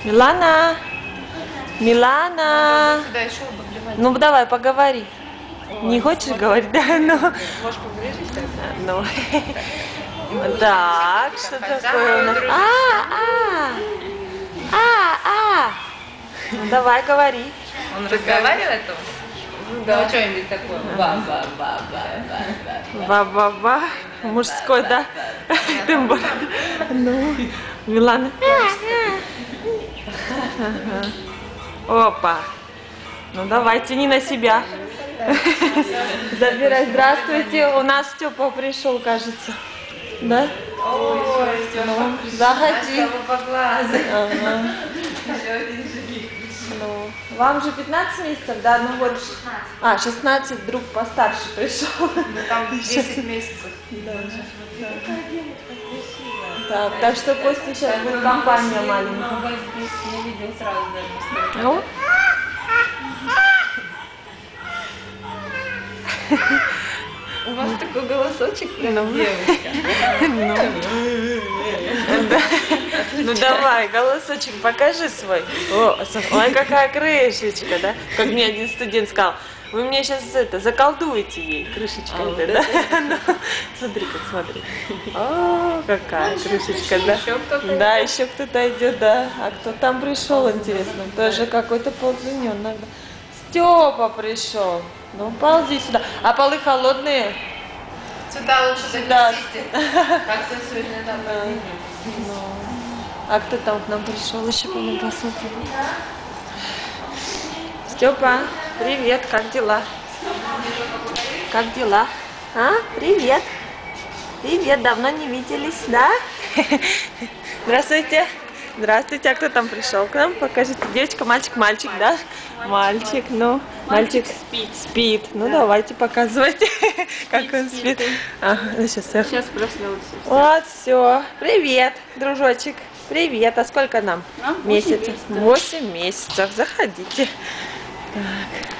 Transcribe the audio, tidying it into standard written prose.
Милана! Милана! Ну давай, поговори. Не хочешь говорить? Да, ну. Можешь поближе тогда? Ну. Так, что такое у нас? Ну давай, говори. Он разговаривает? Да. Ну, что-нибудь такое. Ба-ба-ба. Мужской, да? Тембр. Ну, Милана. Опа. Ну давай, тяни на себя. Забирай. Здравствуйте. У нас Степа пришел, кажется. Да? Ой, Степа. Заходи. Ага. Ну, вам же 15 месяцев, да? Ну вот 16, вдруг постарше пришел. Ну там 10 месяцев. Да. Так что Костя сейчас будет компания маленькая. Но вас здесь не видел сразу даже. Ну? У вас такой голосочек, прям девочка. Ну давай, голосочек покажи свой. Ой, какая крышечка, да? Как мне один студент сказал, вы мне сейчас это заколдуете ей крышечкой, да? Смотри, как смотри. О, какая крышечка, да? Да, еще кто-то идет, да. А кто там пришел, интересно? Тоже какой-то ползунен надо. Степа пришел. Ну ползи сюда. А полы холодные? Сюда лучше занесите. Как-то сегодня там А кто там к нам пришел? Еще потом посмотрим. Степа, привет, как дела? Как дела? А? Привет. Привет, давно не виделись, да? Здравствуйте. Здравствуйте, а кто там пришел к нам? Покажите. Девочка, мальчик, мальчик, да? Мальчик, ну, мальчик спит. Ну, давайте, показывайте, как он спит. Сейчас проснется. Вот, все. Привет, дружочек. Привет. А сколько нам? Месяцев? 8 месяцев. Заходите. Так.